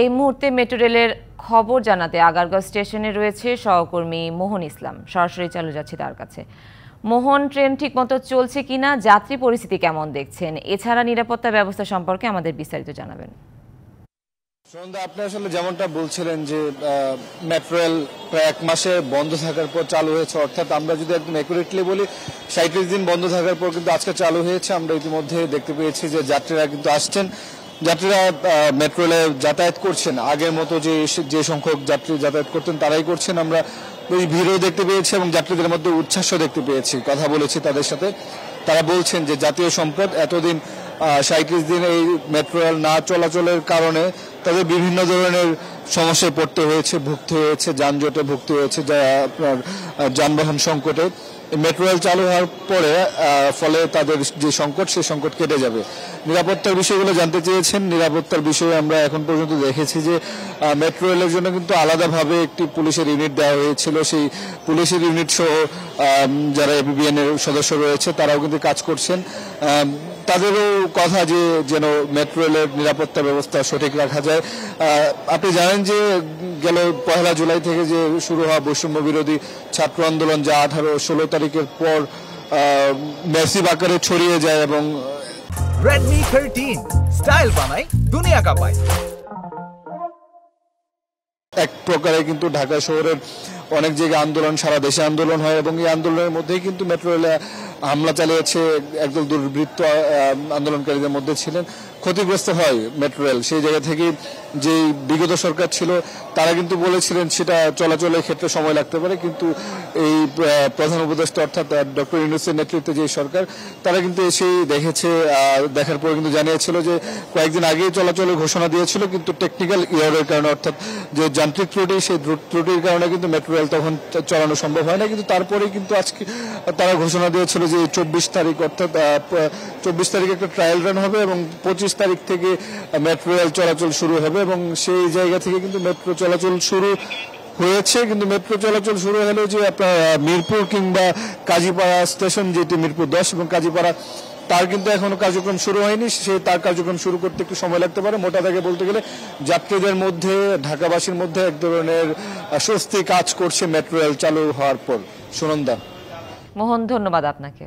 এই মুহূর্তে মেট্রো রেলের খবর জানাতে আগারগাঁও স্টেশনে রয়েছে সহকর্মী মোহন ইসলাম। সরাসরি চালু যাচ্ছি তার কাছে। মোহন, ট্রেন ঠিকমতো চলছে কিনা, যাত্রী পরিস্থিতি কেমন দেখছেন, এছাড়া নিরাপত্তা ব্যবস্থা সম্পর্কে আমাদের বিস্তারিত জানাবেন। সন্ধ্যা, আপনি আসলে যেমনটা বলছিলেন যে মেট্রো রেল প্রায় 1 মাসে বন্ধ থাকার পর চালু হয়েছে, অর্থাৎ আমরা যদি একদম অ্যাকুরেটলি বলি 37 দিন বন্ধ থাকার পর কিন্তু আজকে চালু হয়েছে। আমরা ইতিমধ্যে দেখতে পেয়েছি যে যাত্রীরা কিন্তু আসছেন, যাত্রীরা মেট্রো রেলে যাতায়াত করছেন। আগের মতো যে সংখ্যক যাত্রী যাতায়াত করতেন তারাই করছেন। আমরা ওই ভিড়ও দেখতে পেয়েছি এবং যাত্রীদের মধ্যে উচ্ছ্বাসও দেখতে পেয়েছি। কথা বলেছি তাদের সাথে, তারা বলছেন যে জাতীয় সম্পদ, এতদিন 37 দিন এই মেট্রো রেল না চলাচলের কারণে তাদের বিভিন্ন ধরনের সমস্যায় পড়তে হয়েছে, ভুগতে হয়েছে, যানজটে ভুগতে হয়েছে, আপনার যানবাহন সংকটে। মেট্রো রেল চালু হওয়ার পরে ফলে তাদের যে সংকট, সেই সংকট কেটে যাবে। নিরাপত্তার বিষয়গুলো জানতে চেয়েছেন। নিরাপত্তার বিষয়ে আমরা এখন পর্যন্ত দেখেছি যে মেট্রো রেলের জন্য কিন্তু আলাদাভাবে একটি পুলিশের ইউনিট দেওয়া হয়েছিল। সেই পুলিশের ইউনিট সহ যারা এপিবিএন এর সদস্য রয়েছে তারাও কিন্তু কাজ করছেন। তাদেরও কথা যে যেন মেট্রো রেলের নিরাপত্তা ব্যবস্থা সঠিক রাখা যায়। আপনি জানেন যে গেল 1 জুলাই থেকে যে শুরু হওয়া বৈষম্য বিরোধী ছাত্র আন্দোলন, যা 18-16 তারিখের পর ম্যাসিভ আকারে ছড়িয়ে যায় এবং Redmi 13 স্টাইল বানাই দুনিয়া কাঁপায়। এক প্রকারে কিন্তু ঢাকা শহরের অনেক জায়গায় আন্দোলন, সারা দেশে আন্দোলন হয় এবং এই আন্দোলনের মধ্যেই কিন্তু মেট্রো রেলে হামলা চালিয়েছে একদল দুর্বৃত্ত। আন্দোলনকারীদের মধ্যে ছিলেন, ক্ষতিগ্রস্ত হয় মেট্রো রেল। সেই জায়গা থেকে যে বিগত সরকার ছিল তারা কিন্তু বলেছিলেন সেটা চলাচলের ক্ষেত্রে সময় লাগতে পারে, কিন্তু এই প্রধান উপদেষ্টা অর্থাৎ ডক্টর ইউনূসের নেতৃত্বে যে সরকার, তারা কিন্তু এসেই দেখেছে, দেখার পর কিন্তু জানিয়েছিল যে কয়েকদিন আগেই চলাচলের ঘোষণা দিয়েছিল, কিন্তু টেকনিক্যাল ইয়ারের কারণে অর্থাৎ যে যান্ত্রিক ত্রুটি, সেই ত্রুটির কারণে কিন্তু মেট্রো রেল তখন চালানো সম্ভব হয় না। কিন্তু তারপরে কিন্তু আজকে তারা ঘোষণা দিয়েছিল যে 24 তারিখ অর্থাৎ 24 তারিখে একটা ট্রায়াল রান হবে এবং 25 তারিখ থেকে মেট্রো রেল চলাচল শুরু হবে এবং সেই জায়গা থেকে কিন্তু মেট্রো চলাচল শুরু হয়েছে। কিন্তু মেট্রো চলাচল শুরু হলেও যে আপনার মিরপুর কিংবা কাজীপাড়া স্টেশন, যেটি মিরপুর 10 এবং কাজীপাড়া, তার কিন্তু এখনো কার্যক্রম শুরু হয়নি। তার কার্যক্রম শুরু করতে একটু সময় লাগতে পারে। মোটা দাগে বলতে গেলে যাত্রীদের মধ্যে, ঢাকাবাসীর মধ্যে এক ধরনের স্বস্তি কাজ করছে মেট্রো রেল চালু হওয়ার পর। সুনন্দা, মোহন, ধন্যবাদ আপনাকে।